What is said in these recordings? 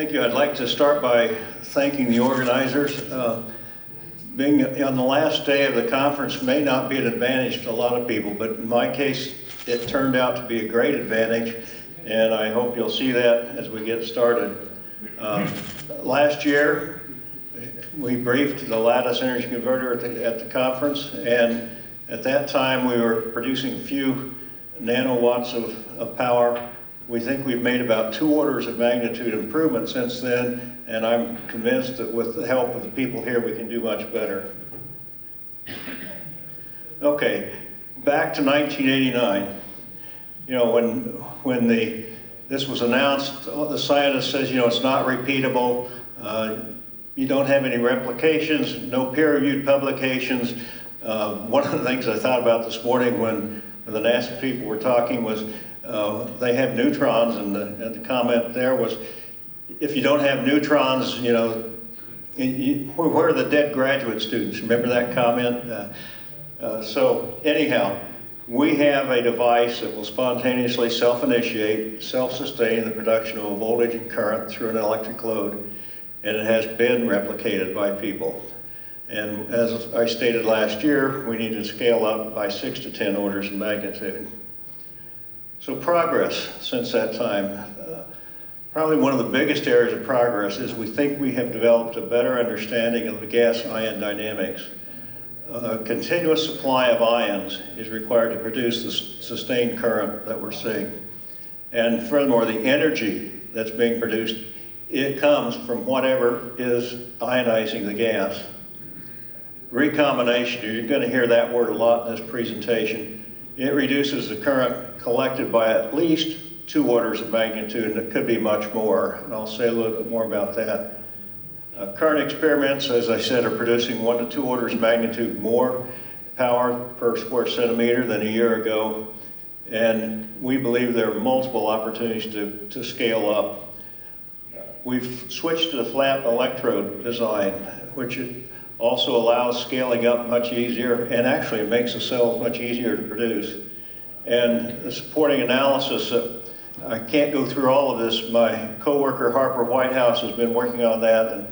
Thank you. I'd like to start by thanking the organizers. Being on the last day of the conference may not be an advantage to a lot of people, but in my case, it turned out to be a great advantage, and I hope you'll see that as we get started. Last year, we briefed the Lattice energy converter at the conference, and at that time we were producing a few nanowatts of power. We think we've made about 2 orders of magnitude improvement since then, and I'm convinced that with the help of the people here, we can do much better. Okay, back to 1989. You know, when this was announced, the scientist says, you know, it's not repeatable. You don't have any replications, no peer-reviewed publications. One of the things I thought about this morning when the NASA people were talking was they have neutrons, and the comment there was, if you don't have neutrons, you know, where are the dead graduate students? Remember that comment? So anyhow, we have a device that will spontaneously self-initiate, self-sustain the production of a voltage and current through an electric load, and it has been replicated by people. And as I stated last year, we need to scale up by 6 to 10 orders of magnitude. So progress since that time. Probably one of the biggest areas of progress is we think we have developed a better understanding of the gas-ion dynamics. A continuous supply of ions is required to produce the sustained current that we're seeing. And furthermore, the energy that's being produced, it comes from whatever is ionizing the gas. Recombination, you're going to hear that word a lot in this presentation. It reduces the current collected by at least 2 orders of magnitude, and it could be much more, and I'll say a little bit more about that. Current experiments, as I said, are producing 1 to 2 orders of magnitude more power per square centimeter than a year ago, and we believe there are multiple opportunities to scale up. We've switched to the flat electrode design, which also allows scaling up much easier, and actually it makes the cells much easier to produce. And the supporting analysis, I can't go through all of this. My coworker Harper Whitehouse has been working on that,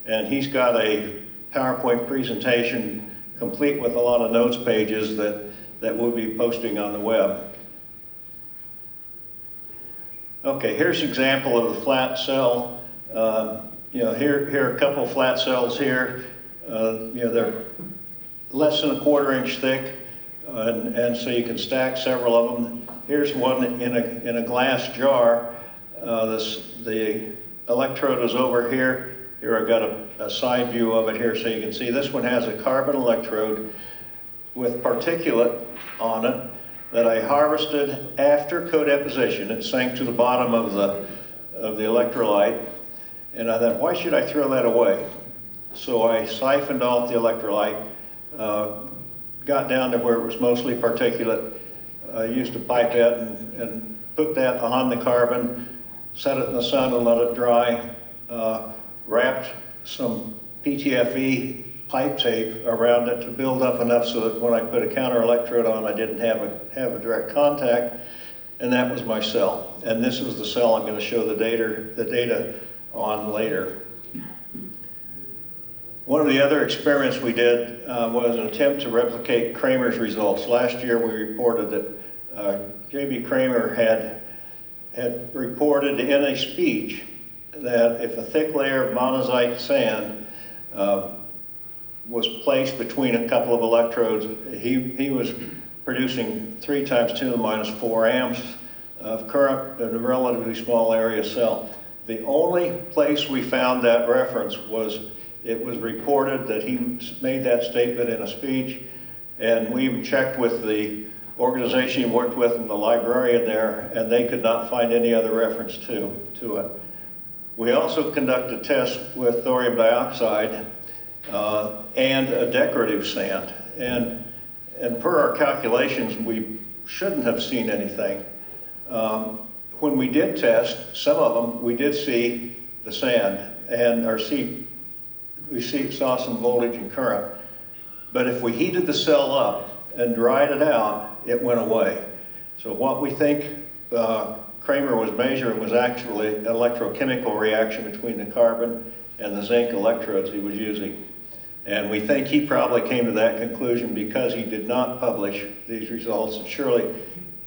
and he's got a PowerPoint presentation complete with a lot of notes pages that we'll be posting on the web. Okay, here's an example of the flat cell. You know, here are a couple of flat cells here. You know, they're less than a 1/4 inch thick, and so you can stack several of them. Here's one in a glass jar. The electrode is over here. Here I've got a side view of it here so you can see. This one has a carbon electrode with particulate on it that I harvested after co-deposition. It sank to the bottom of the electrolyte, and I thought, why should I throw that away? So I siphoned off the electrolyte, got down to where it was mostly particulate, used a pipette and put that on the carbon, set it in the sun and let it dry, wrapped some PTFE pipe tape around it to build up enough so that when I put a counter electrode on, I didn't have a direct contact, and that was my cell. And this is the cell I'm going to show the data on later. One of the other experiments we did was an attempt to replicate Kramer's results. Last year we reported that J.B. Kramer had reported in a speech that if a thick layer of monazite sand was placed between a couple of electrodes, he was producing 3 × 10⁻⁴ amps of current in a relatively small area cell. The only place we found that reference was it was reported that he made that statement in a speech, and we even checked with the organization he worked with and the librarian there, and they could not find any other reference to it. We also conducted tests with thorium dioxide and a decorative sand, and per our calculations, we shouldn't have seen anything. When we did test some of them, we did see the sand, and we saw some voltage and current. But if we heated the cell up and dried it out, it went away. So what we think Kramer was measuring was actually an electrochemical reaction between the carbon and the zinc electrodes he was using. And we think he probably came to that conclusion because he did not publish these results. And surely,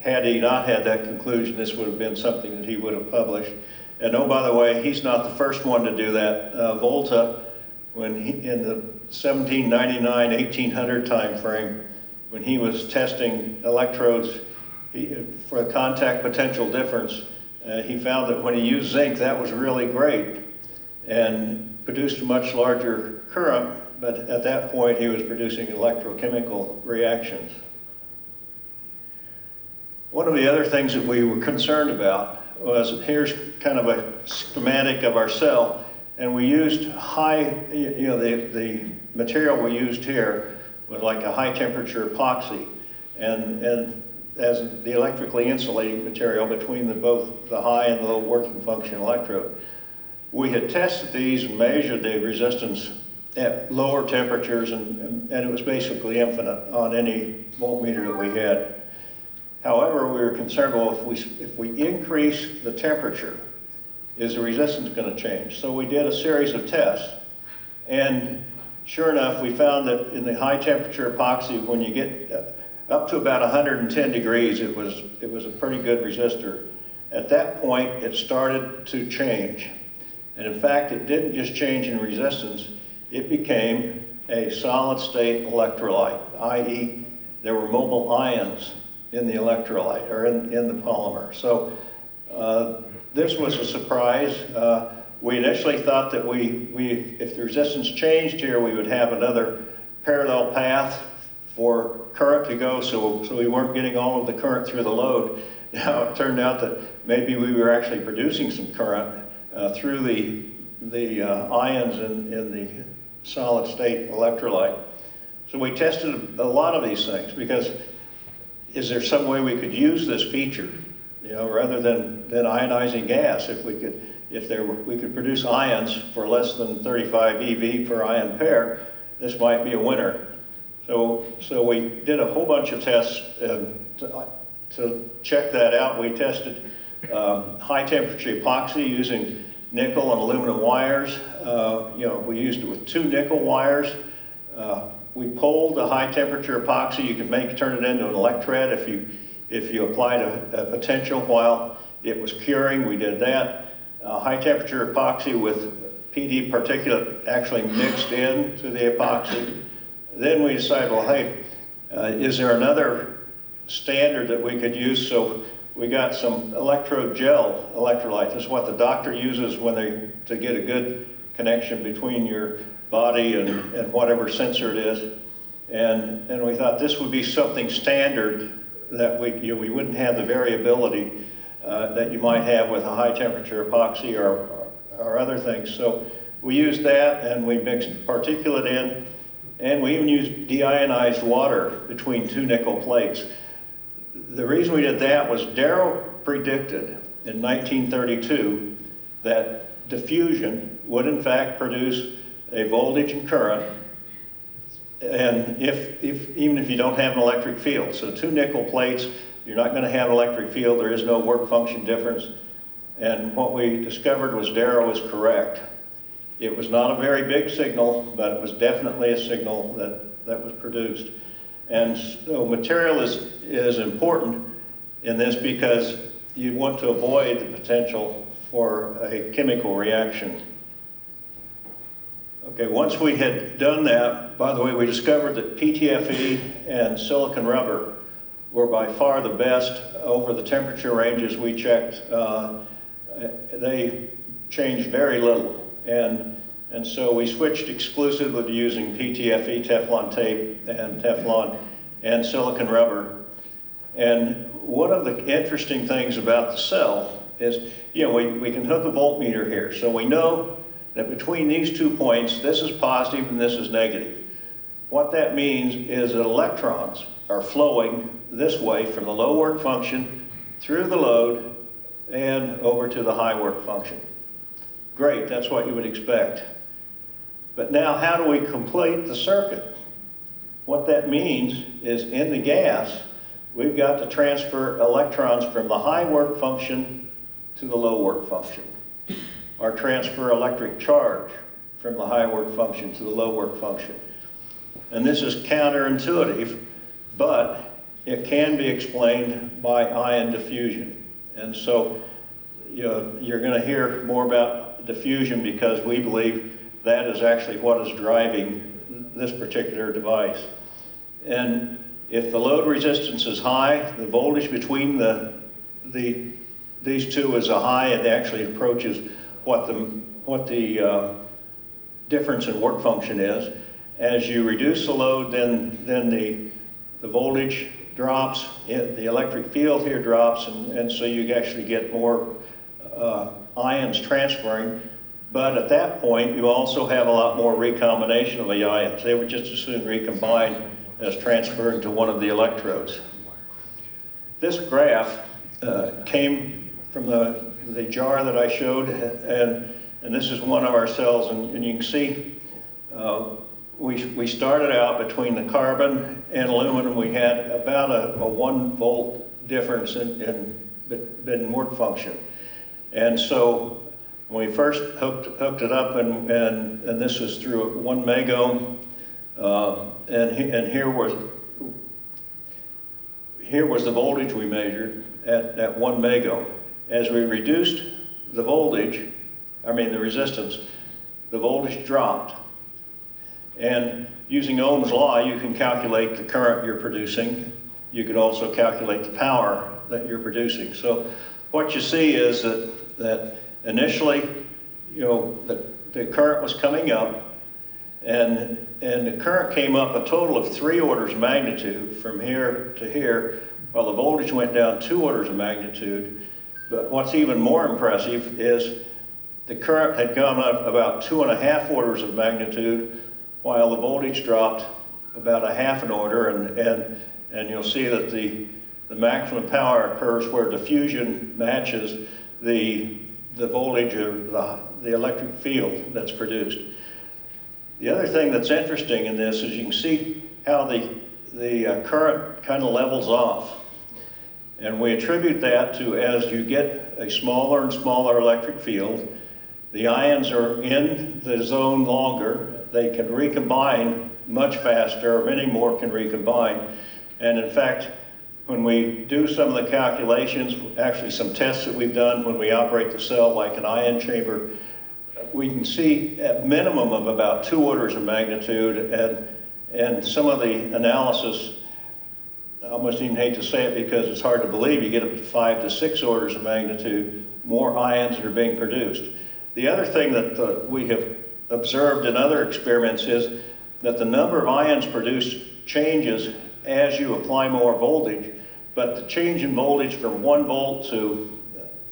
had he not had that conclusion, this would have been something that he would have published. And oh, by the way, he's not the first one to do that. Volta, in the 1799, 1800 time frame, when he was testing electrodes for the contact potential difference, he found that when he used zinc, that was really great and produced a much larger current, but at that point he was producing electrochemical reactions. One of the other things that we were concerned about was, here's kind of a schematic of our cell, and we used the material we used here was like a high temperature epoxy, and as the electrically insulating material between both the high and low working function electrode. We had tested these and measured the resistance at lower temperatures, and it was basically infinite on any voltmeter that we had. However, we were concerned, well, if we increase the temperature, is the resistance going to change? So we did a series of tests, and sure enough, we found that in the high temperature epoxy, when you get up to about 110 degrees, it was a pretty good resistor. At that point, it started to change. And in fact, it didn't just change in resistance, it became a solid state electrolyte, i.e. there were mobile ions in the electrolyte, or in the polymer. So this was a surprise. We initially thought that if the resistance changed here, we would have another parallel path for current to go, so we weren't getting all of the current through the load. Now it turned out that maybe we were actually producing some current through the ions in the solid state electrolyte. So we tested a lot of these things, because is there some way we could use this feature, rather than ionizing gas? If we could produce ions for less than 35 eV per ion pair, this might be a winner. So we did a whole bunch of tests to check that out. We tested high temperature epoxy using nickel and aluminum wires. We used it with 2 nickel wires. We pulled the high temperature epoxy. You could turn it into an electret if you applied a potential while it was curing. We did that. High temperature epoxy with PD particulate actually mixed in to the epoxy. Then we decided, well, hey, is there another standard that we could use? So we got some electrode gel electrolyte. This is what the doctor uses to get a good connection between your body and whatever sensor it is. And we thought this would be something standard that we wouldn't have the variability that you might have with a high temperature epoxy or other things. So we used that, and we mixed particulate in, and we even used deionized water between 2 nickel plates. The reason we did that was Darrow predicted in 1932 that diffusion would in fact produce a voltage and current, and even if you don't have an electric field. So 2 nickel plates, you're not going to have an electric field. There is no work function difference. And what we discovered was Darrow was correct. It was not a very big signal, but it was definitely a signal that was produced. And so material is important in this, because you want to avoid the potential for a chemical reaction. Okay, once we had done that, by the way, we discovered that PTFE and silicon rubber were by far the best over the temperature ranges we checked. They changed very little. And so we switched exclusively to using PTFE Teflon tape and Teflon and silicon rubber. And one of the interesting things about the cell is, we can hook a voltmeter here. So we know that between these 2 points, this is positive and this is negative. What that means is that electrons are flowing this way from the low work function through the load and over to the high work function. Great, that's what you would expect. But now, how do we complete the circuit? What that means is, in the gas, we've got to transfer electrons from the high work function to the low work function, or transfer electric charge from the high work function to the low work function. And this is counterintuitive, but it can be explained by ion diffusion. And so you're going to hear more about diffusion because we believe that is actually what is driving this particular device. And if the load resistance is high, the voltage between these two is a high, it actually approaches what the difference in work function is. As you reduce the load, then the voltage drops, the electric field here drops, and so you actually get more ions transferring. But at that point, you also have a lot more recombination of the ions. They would just as soon recombine as transferring to one of the electrodes. This graph came from the jar that I showed, and this is one of our cells, and you can see we started out between the carbon and aluminum. We had about a 1 volt difference in work function. And so when we first hooked it up, and this was through 1 megohm, and here was the voltage we measured at 1 megohm. As we reduced the the resistance, the voltage dropped. And using Ohm's law, you can calculate the current you're producing. You could also calculate the power that you're producing. So what you see is that initially, the current was coming up, and the current came up a total of 3 orders of magnitude from here to here, while the voltage went down 2 orders of magnitude. But what's even more impressive is the current had gone up about 2.5 orders of magnitude, while the voltage dropped about 1/2 an order, and you'll see that the maximum power occurs where diffusion matches the voltage of the electric field that's produced. The other thing that's interesting in this is you can see how the current kind of levels off. And we attribute that to, as you get a smaller and smaller electric field, the ions are in the zone longer. They can recombine much faster, or many more can recombine. And in fact, when we do some of the calculations, actually some tests that we've done when we operate the cell like an ion chamber, we can see a minimum of about 2 orders of magnitude, and some of the analysis, I almost even hate to say it because it's hard to believe, you get up to 5 to 6 orders of magnitude more ions that are being produced. The other thing that we have observed in other experiments is that the number of ions produced changes as you apply more voltage, but the change in voltage from 1 volt to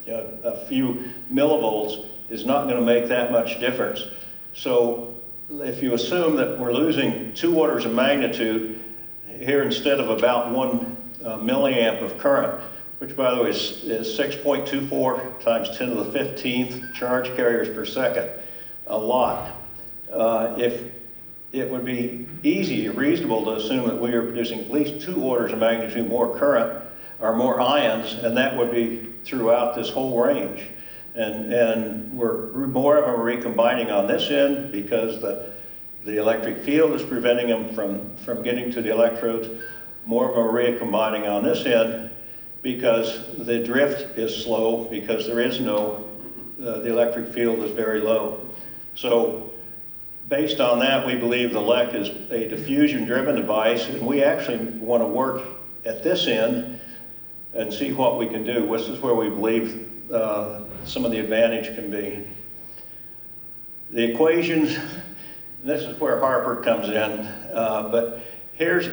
a few millivolts is not going to make that much difference. So if you assume that we're losing 2 orders of magnitude here instead of about 1 milliamp of current, which by the way is 6.24 times 10 to the 15th charge carriers per second, a lot. If it would be easy, reasonable to assume that we are producing at least 2 orders of magnitude more current or more ions, and that would be throughout this whole range. And more of them are recombining on this end because the electric field is preventing them from getting to the electrodes. More of them are recombining on this end because the drift is slow, because there is the electric field is very low. So based on that, we believe the LEC is a diffusion-driven device, and we actually want to work at this end and see what we can do. This is where we believe some of the advantage can be. The equations, this is where Harper comes in, but here's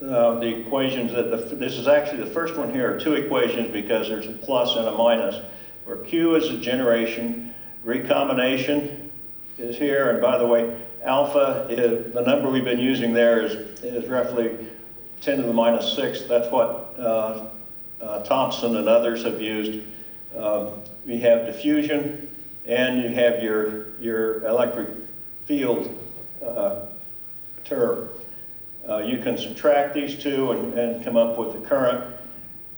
the equations. This is actually the first one here are 2 equations because there's a plus and a minus, where Q is a generation, recombination is here, and by the way, alpha, the number we've been using there is roughly 10 to the minus 6. That's what Thompson and others have used. You have diffusion, and you have your electric field term. You can subtract these two and come up with the current.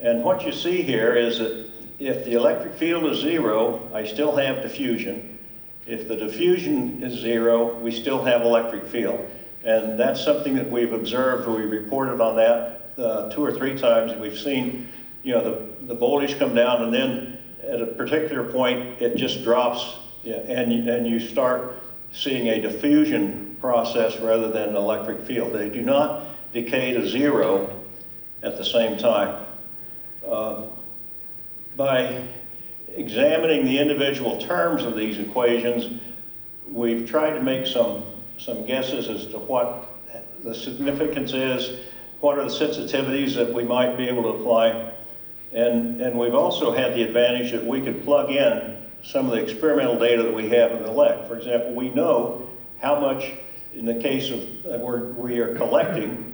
And what you see here is that if the electric field is 0, I still have diffusion. If the diffusion is 0, we still have electric field. And that's something that we've observed. We reported on that 2 or 3 times, and we've seen, the voltage come down, and then at a particular point, it just drops, and you start seeing a diffusion process rather than an electric field. They do not decay to 0 at the same time. By examining the individual terms of these equations, we've tried to make some guesses as to what the significance is, what are the sensitivities that we might be able to apply, and we've also had the advantage that we could plug in some of the experimental data that we have in the LEC. For example, we know how much, in the case of where we are collecting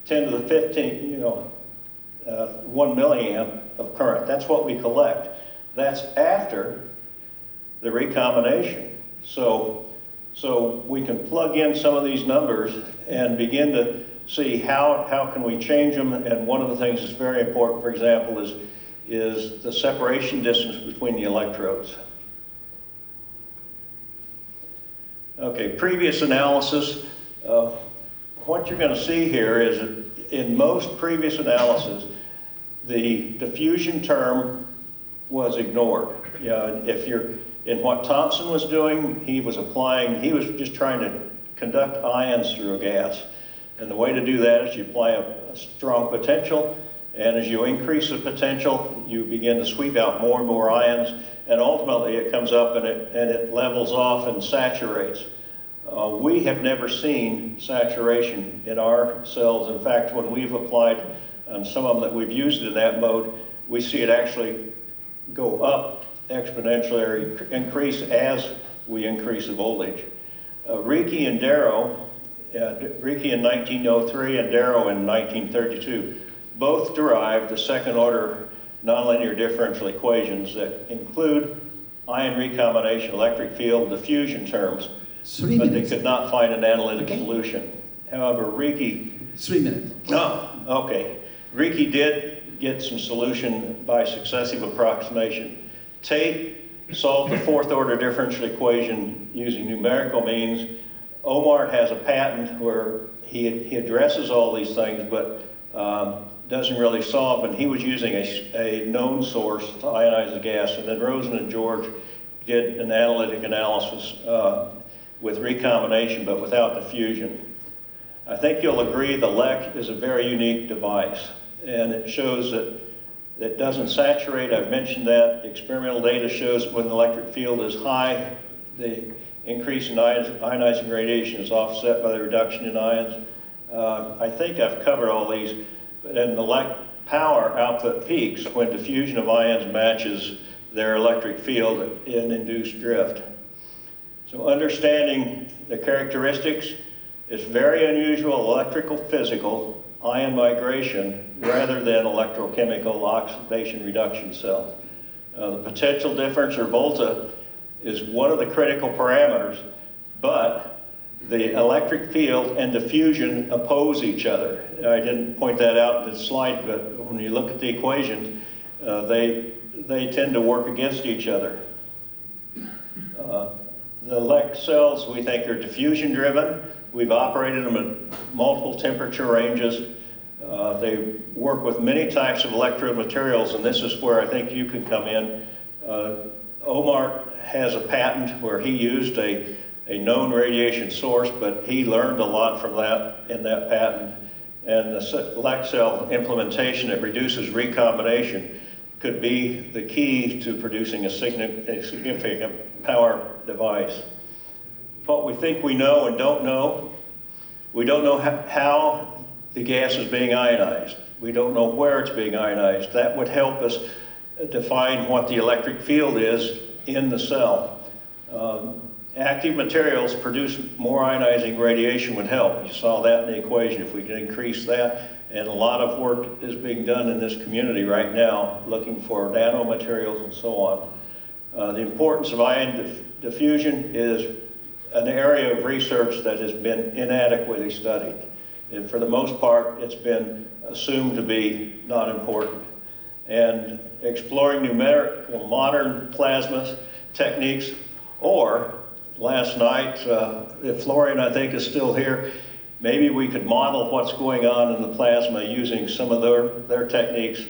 10 to the 15, 1 milliamp of current. That's what we collect. That's after the recombination. So we can plug in some of these numbers and begin to see how can we change them. And one of the things that's very important, for example, is the separation distance between the electrodes. Okay, previous analysis. What you're going to see here is that in most previous analysis, the diffusion term was ignored. If you're in what Thompson was doing, he was just trying to conduct ions through a gas. And the way to do that is you apply a strong potential, and as you increase the potential, you begin to sweep out more and more ions, and ultimately it comes up and it levels off and saturates. We have never seen saturation in our cells. In fact, when we've applied some of them that we've used in that mode, we see it actually go up exponentially or increase as we increase the voltage. Ricci and Darrow, Ricci in 1903 and Darrow in 1932, both derived the second order nonlinear differential equations that include ion recombination, electric field, diffusion terms, but they could not find an analytic solution. However, Ricci... 3 minutes. Oh, okay. Ricci did get some solution by successive approximation. Tate solved the fourth order differential equation using numerical means. Omar has a patent where he addresses all these things, but doesn't really solve, and he was using a known source to ionize the gas. And then Rosen and George did an analytic analysis with recombination, but without diffusion. I think you'll agree the LEC is a very unique device, and it shows that it doesn't saturate. I've mentioned that. Experimental data shows when the electric field is high, the increase in ionizing radiation is offset by the reduction in ions. I think I've covered all these, and the LEC power output peaks when diffusion of ions matches their electric field in induced drift. So understanding the characteristics is very unusual electrical physical ion migration rather than electrochemical oxidation reduction cells. The potential difference, or volta, is one of the critical parameters, but the electric field and diffusion oppose each other. I didn't point that out in this slide, but when you look at the equations, they tend to work against each other. The LEC cells, we think, are diffusion driven. We've operated them at multiple temperature ranges. They work with many types of electrode materials, and this is where I think you can come in. Omar has a patent where he used a known radiation source, but he learned a lot from that in that patent. And the LEC cell implementation that reduces recombination could be the key to producing a significant power device. What we think we know and don't know, we don't know how the gas is being ionized. We don't know where it's being ionized. That would help us define what the electric field is in the cell. Active materials produce more ionizing radiation would help. You saw that in the equation. If we can increase that, and a lot of work is being done in this community right now looking for nanomaterials and so on. The importance of ion diffusion is an area of research that has been inadequately studied. And for the most part, it's been assumed to be not important. and exploring numerical modern plasma techniques, or last night, if Florian, I think, is still here, maybe we could model what's going on in the plasma using some of their techniques.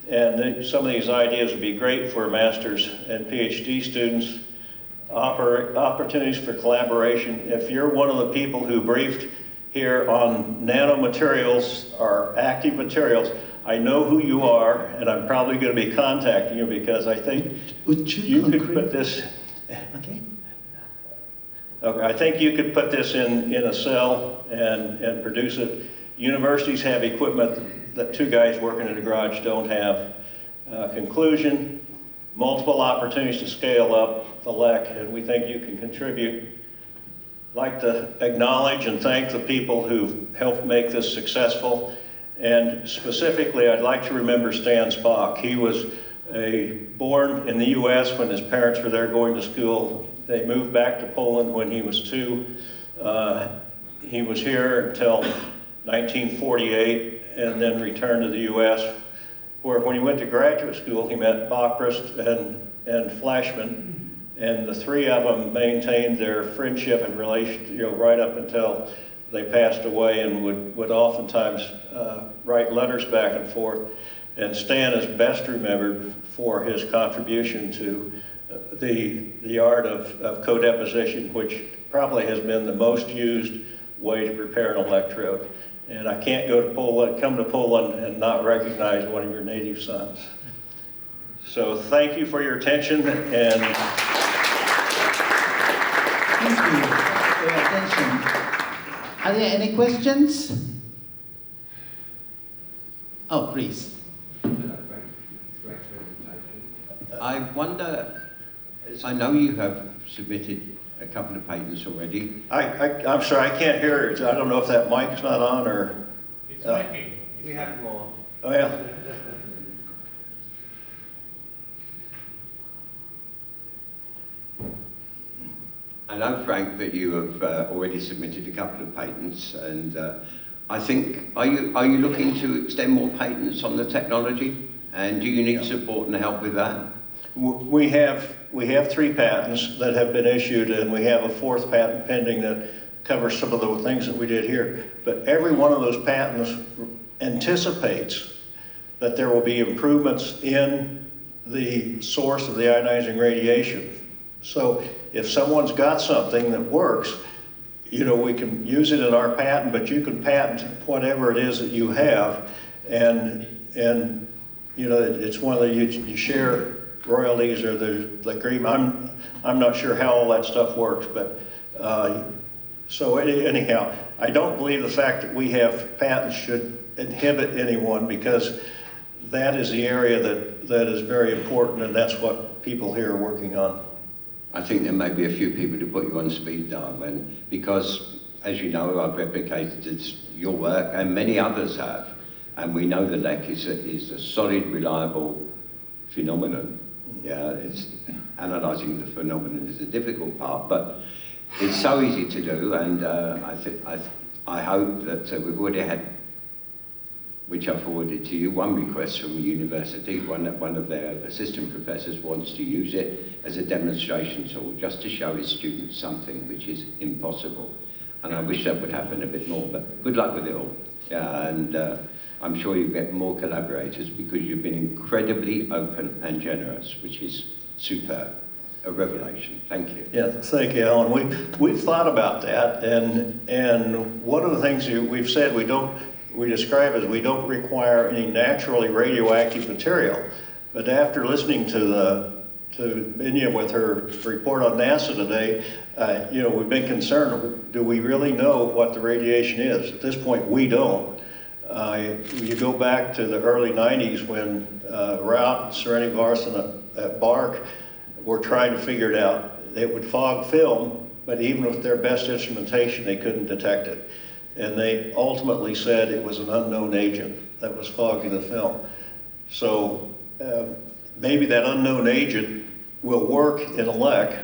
And some of these ideas would be great for master's and PhD students. Opportunities for collaboration. If you're one of the people who briefed here on nanomaterials or active materials, I know who you are, and I'm probably going to be contacting you because I think you could put this. Okay. Okay, I think you could put this in a cell and produce it. Universities have equipment that two guys working in a garage don't have. Conclusion, multiple opportunities to scale up the LEC, and we think you can contribute. I'd like to acknowledge and thank the people who helped make this successful. And specifically, I'd like to remember Stan Spock. He was born in the US when his parents were there going to school. They moved back to Poland when he was 2. He was here until 1948 and then returned to the US, where when he went to graduate school, he met Bockrest and Flashman, and the three of them maintained their friendship and relation, right up until they passed away, and would oftentimes write letters back and forth. And Stan is best remembered for his contribution to the art of co-deposition, which probably has been the most used way to prepare an electrode. And I can't come to Poland and not recognize one of your native sons. So thank you for your attention, and thank you for your attention. Are there any questions? Oh, please. I wonder, I know you have submitted a couple of patents already. I'm sorry, I can't hear it. I don't know if that mic's not on or... It's working. We have more. Oh, yeah. I know, Frank, that you have already submitted a couple of patents, and I think, are you looking to extend more patents on the technology? And do you need support and help with that? We have 3 patents that have been issued, and we have a 4th patent pending that covers some of the things that we did here. But every one of those patents anticipates that there will be improvements in the source of the ionizing radiation. So if someone's got something that works, we can use it in our patent, but you can patent whatever it is that you have, and it's one of the, you share royalties or the agreement. I'm not sure how all that stuff works, but so anyhow, I don't believe the fact that we have patents should inhibit anyone, because that is the area that is very important, and that's what people here are working on. I think there may be a few people to put you on speed dial, and because, as you know, I've replicated your work, and many others have, and we know the LEC is a solid, reliable phenomenon. Yeah, it's analysing the phenomenon is the difficult part, but it's so easy to do, and I hope that we've already had, which I forwarded to you, one request from a university. One of their assistant professors wants to use it as a demonstration tool, just to show his students something which is impossible. And I wish that would happen a bit more, but good luck with it all. Yeah, and I'm sure you get more collaborators, because you've been incredibly open and generous, which is superb. A revelation. Thank you. Yeah, thank you, Alan. We've thought about that, and one of the things we've said we describe as we don't require any naturally radioactive material. But after listening to Binya with her report on NASA today, we've been concerned, do we really know what the radiation is? At this point, we don't. You go back to the early 90s when Rout, Serenity Larson at BARC were trying to figure it out. It would fog film, but even with their best instrumentation, they couldn't detect it. And they ultimately said it was an unknown agent that was fogging the film. So maybe that unknown agent will work in a LEC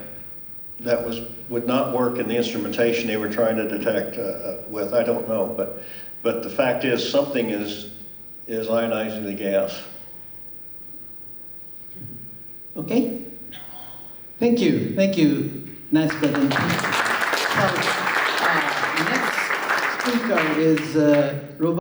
that would not work in the instrumentation they were trying to detect with. I don't know, but the fact is something is ionizing the gas. Okay? Thank you. Thank you. Nice presentation. So, next speaker is Robert.